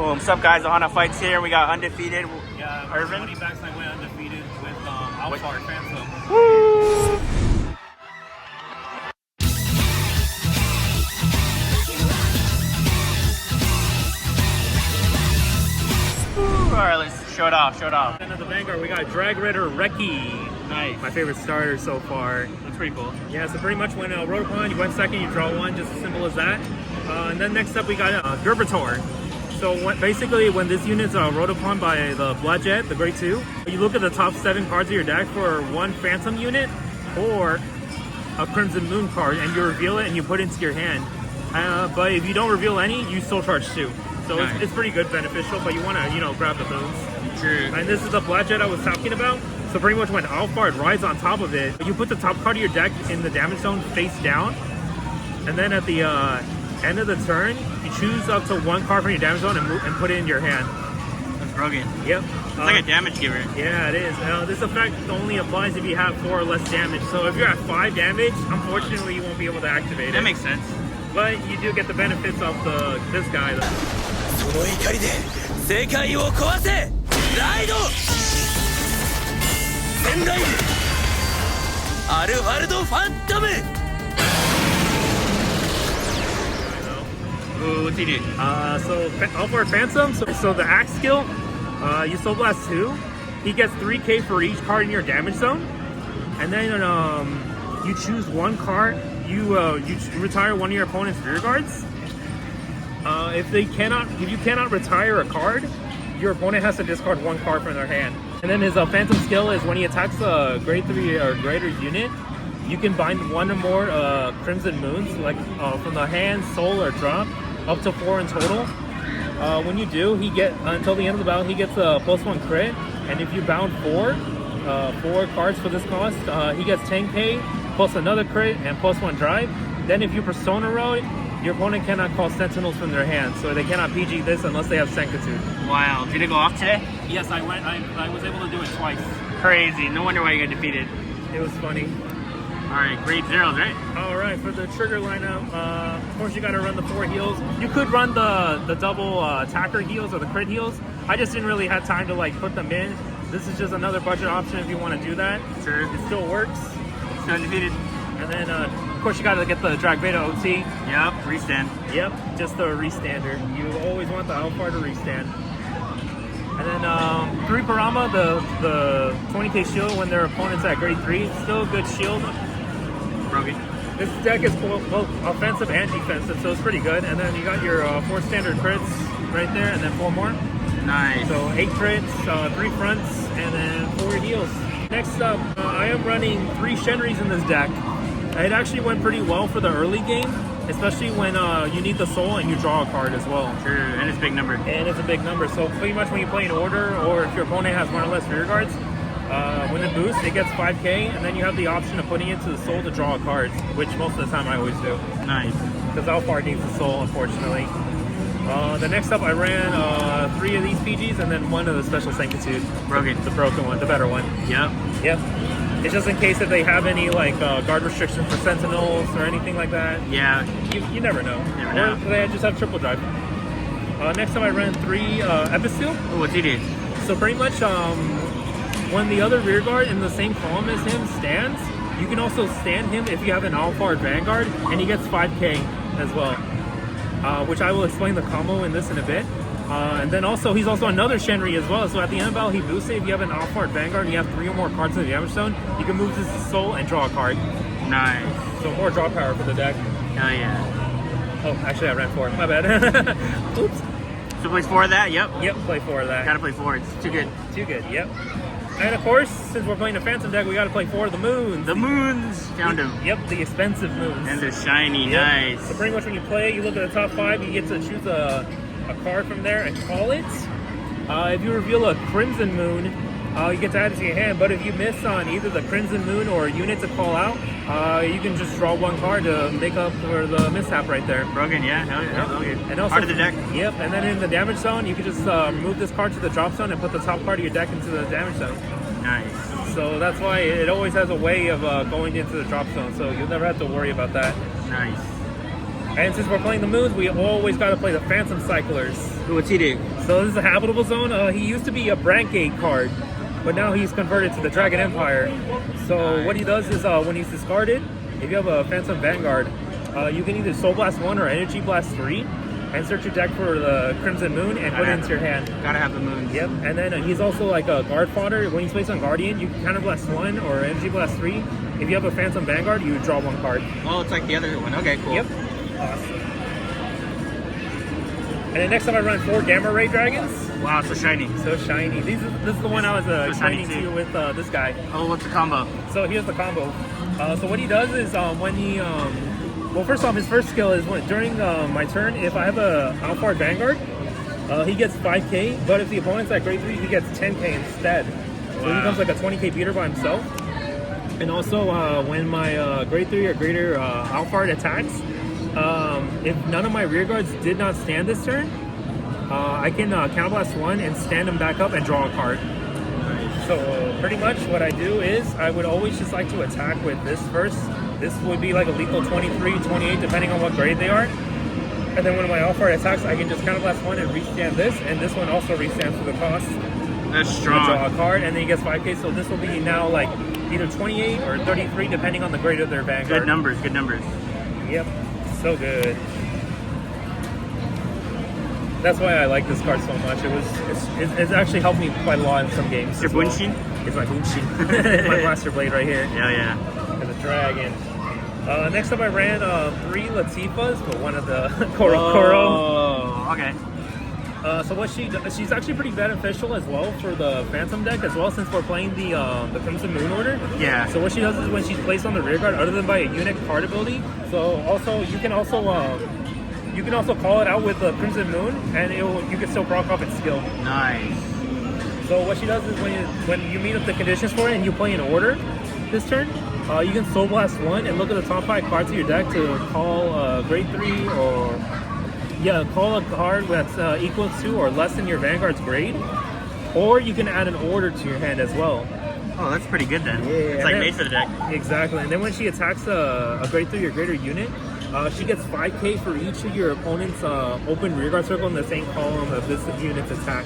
Cool. What's up, guys? Ohana Fights here. We got undefeated. Yeah, Irvin. Moneybags, I went undefeated with Alphard, Fantôme. Woo! Alright, let's show it off, And at the Vanguard, we got Drag Rider Reki. Nice. My favorite starter so far. That's pretty cool. Yeah, so pretty much when rolled upon, you went second, you draw one, just as simple as that. And then next up, we got Gerbator. So basically, when this unit's rolled upon by the Blood Jet, the Grade 2, you look at the top 7 cards of your deck for one Phantom unit or a Crimson Moon card, and you reveal it and you put it into your hand. But if you don't reveal any, you still charge 2. So nice. it's pretty good, beneficial, but you want to, grab the moons. True. And this is the Blood Jet I was talking about. So pretty much when Alphard rides on top of it, you put the top card of your deck in the damage zone face down, and then at the end of the turn, you choose up to one card from your damage zone and put it in your hand. That's broken. Yep. It's like a damage giver. Yeah, it is. This effect only applies if you have 4 or less damage. So if you're at 5 damage, unfortunately you won't be able to activate it. That makes sense. But you do get the benefits of this guy though. その怒りで世界を壊せライド戦ライブアルファルド・ファントム Ooh, what's he do? So Alphard Phantom, so the axe skill, you Soul Blast 2, he gets 3k for each card in your damage zone, and then you choose one card, you retire one of your opponent's rear guards. If you cannot retire a card, your opponent has to discard one card from their hand. And then his Phantom skill is when he attacks a grade 3 or greater unit, you can bind one or more Crimson Moons, like from the hand, soul, or drop, up to 4 in total. When you do, until the end of the battle, he gets a +1 crit. And if you bound 4 cards for this cost, he gets 10k plus another crit and +1 drive. Then if you Persona Road, your opponent cannot call Sentinels from their hand, so they cannot PG this unless they have Sanctitude. Wow. Did it go off today? Yes, I was able to do it twice. Crazy. No wonder why you got defeated. It was funny. Alright, grade 0s, right? Alright, for the trigger lineup, of course you gotta run the 4 heals. You could run the double attacker heals or the crit heals. I just didn't really have time to put them in. This is just another budget option if you want to do that. Sure. It still works. Still undefeated. And then, of course, you gotta get the Drag Beta OT. Yep, restand. Yep, just the restander. You always want the Alphard to restand. And then 3 Parama, the 20k shield when their opponent's at grade 3. Still a good shield. Broken. This deck is both offensive and defensive, so it's pretty good. And then you got your 4 standard crits right there, and then 4 more. Nice. So 8 crits, 3 fronts, and then 4 heals. Next up, I am running 3 Shenries in this deck. It actually went pretty well for the early game, especially when you need the soul and you draw a card as well. True, and it's a big number. And it's a big number, so pretty much when you play in order, or if your opponent has 1 or less rear guards, when it boosts, it gets 5k, and then you have the option of putting it to the soul to draw a card, which most of the time I always do. Nice. Because Alphard needs the soul, unfortunately. The next up, I ran 3 of these PGs, and then 1 of the Special Sanctitude. Broken. The broken one, the better one. Yep. Yep. It's just in case if they have any guard restrictions for Sentinels or anything like that. Yeah. You never know. Never know. Or they just have triple drive. Next time I ran 3 Episteel. Ooh, what's he do? So pretty much when the other rear guard in the same column as him stands, you can also stand him if you have an Alphard Vanguard, and he gets 5k as well. Which I will explain the combo in this in a bit. And then also, he's also another Shenri as well. So at the end of the battle, he boosts it. If you have an Alphard Vanguard and you have 3 or more cards in the damage zone, you can move this to soul and draw a card. Nice. So more draw power for the deck. Hell yeah. Oh, actually I ran 4. My bad. Oops. So plays 4 of that? Yep. Yep, play 4 of that. Gotta play 4. It's too good. Too good, yep. And of course, since we're playing a Phantom deck, we gotta play 4 of the moons. The moons! Found them. Yep, the expensive moons. And they're shiny. Yep. Nice. So pretty much when you play, you look at the top 5, you get to choose a card from there and call it. If you reveal a Crimson Moon, you get to add it to your hand, but if you miss on either the Crimson Moon or a unit to call out, you can just draw 1 card to make up for the mishap right there. Broken, yeah. Hell yeah. Hell yeah. And also, part of the deck. Yep, and then in the damage zone, you can just move this card to the drop zone and put the top card of your deck into the damage zone. Nice. So that's why it always has a way of going into the drop zone, so you'll never have to worry about that. Nice. And since we're playing the moons, we always got to play the Phantom Cyclers. What's he do? So this is a habitable zone. He used to be a Brandt card, but now he's converted to the Dragon Empire. So what he does is when he's discarded, if you have a Phantom Vanguard, you can either Soul Blast 1 or Energy Blast 3 and search your deck for the Crimson Moon and put it into your hand. Gotta have the moons. Yep, and then he's also like a guard fodder. When he's placed on Guardian, you can Counter Blast 1 or Energy Blast 3. If you have a Phantom Vanguard, you draw 1 card. Oh, it's like the other one. Okay, cool. Yep. Awesome. And then next time I run 4 Gamma Ray Dragons. Wow, so shiny. So shiny. This is the one I was explaining to too. you with this guy. Oh, what's the combo? So here's the combo. So what he does is when he... well, first off, his first skill is during my turn, if I have a Alphard Vanguard, he gets 5k, but if the opponent's at grade 3, he gets 10k instead. So he becomes like a 20k beater by himself. And also, when my grade 3 or greater Alphard attacks, if none of my rear guards did not stand this turn, I can Counterblast 1 and stand them back up and draw a card. So pretty much what I do is I would always just like to attack with this first. This would be like a lethal 23, 28, depending on what grade they are. And then when my Alphard attacks, I can just Counterblast 1 and restand this, and this one also restands for the cost. That's strong. Draw a card, and then he gets 5k, so this will be now like either 28 or 33, depending on the grade of their Vanguard. Good numbers, good numbers. Yep, so good. That's why I like this card so much. It's actually helped me quite a lot in some games. Your Bunshin? It's my Bunshin. It's my Blaster Blade right here. Yeah. And the dragon. Next up I ran 3 Latifahs, but one of the Koro. Oh, okay. So what she's actually pretty beneficial as well for the Phantom deck as well, since we're playing the Crimson Moon order. Yeah. So what she does is when she's placed on the rear guard, other than by a unique card ability, so also you can also call it out with the Crimson Moon, and you can still proc off its skill. Nice. So what she does is when you meet up the conditions for it and you play an order this turn, you can Soul Blast 1 and look at the top 5 cards of your deck to call grade 3 or call a card that's equal to or less than your Vanguard's grade, or you can add an order to your hand as well. Oh, that's pretty good then. Yeah, it's like made for the deck. Exactly. And then when she attacks a grade 3 or greater unit, she gets 5k for each of your opponent's open rearguard circle in the same column of this unit's attack.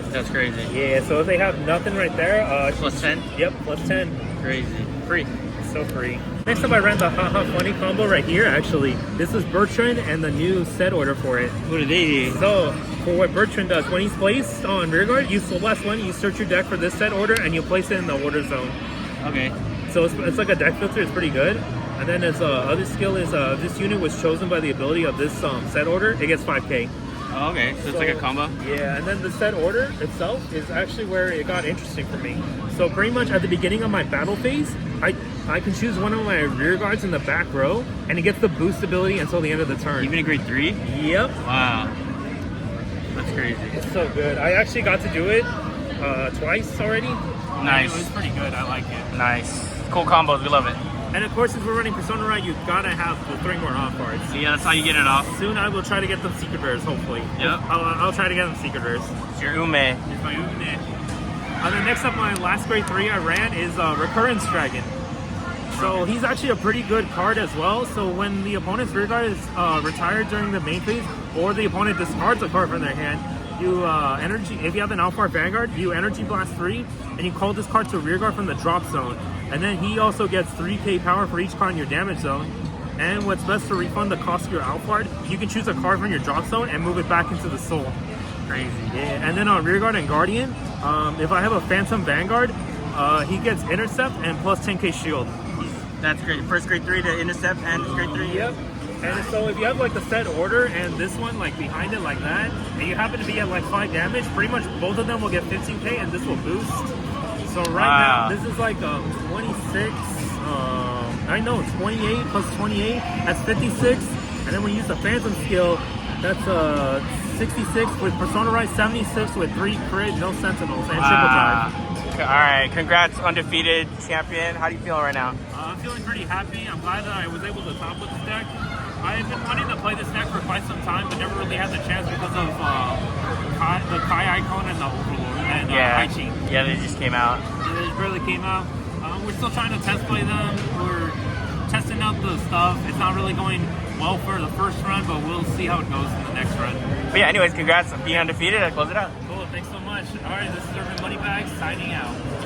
That's crazy. Yeah, so if they have nothing right there... plus 10? Yep, plus 10. Crazy. Free. So free. Next up I ran the Haha Funny combo right here, actually. This is Bertrand and the new set order for it. What do they do? So, for what Bertrand does, when he's placed on rearguard, you Soul Blast 1, you search your deck for this set order, and you place it in the order zone. Okay. So it's like a deck filter, it's pretty good. And then his other skill is this unit was chosen by the ability of this set order, it gets 5k. Oh, okay, so it's like a combo? Yeah, and then the set order itself is actually where it got interesting for me. So pretty much at the beginning of my battle phase, I can choose one of my rear guards in the back row, and it gets the boost ability until the end of the turn. Even a grade 3? Yep. Wow. That's crazy. It's so good. I actually got to do it twice already. Nice. It was pretty good. I like it. Nice. Cool combos, we love it. And of course, since we're running Persona Ride, you gotta have the 3 more off cards. Yeah, that's how you get it off. Soon I will try to get them secret rares, hopefully. Yep. I'll try to get them secret rares. It's your Ume. It's my Ume. And then next up, my last grade 3 I ran is Recurrence Dragon. So he's actually a pretty good card as well. So when the opponent's rear guard is retired during the main phase, or the opponent discards a card from their hand, you if you have an Alphard Vanguard, you Energy Blast 3, and you call this card to rear guard from the drop zone. And then he also gets 3k power for each card in your damage zone. And what's best to refund the cost of your Alphard, you can choose a card from your drop zone and move it back into the soul. Crazy. Yeah, and then on rear guard and Guardian, if I have a Phantom Vanguard, he gets Intercept and plus 10k shield. That's great. First grade 3 to Intercept and grade 3? Yep. And so if you have like the set order and this one like behind it like that, and you happen to be at like 5 damage, pretty much both of them will get 15k and this will boost. So right now, this is like 26, I know, 28 plus 28, that's 56. And then we use the Phantom skill, that's 66 with Persona Rise, 76 with 3 crit, no sentinels, and triple drive. Alright, congrats, undefeated champion. How do you feel right now? I'm feeling pretty happy. I'm glad that I was able to top with this deck. I've been wanting to play this deck for quite some time, but never really had the chance because of the Kai Icon and the Overlord and Haichi. Yeah, they just came out. They barely came out. We're still trying to test play them. We're testing out the stuff. It's not really going well for the first run, but we'll see how it goes in the next run. But yeah, anyways, congrats on being undefeated. I close it out. Cool, thanks so much. All right, this is Irvin Moneybags signing out.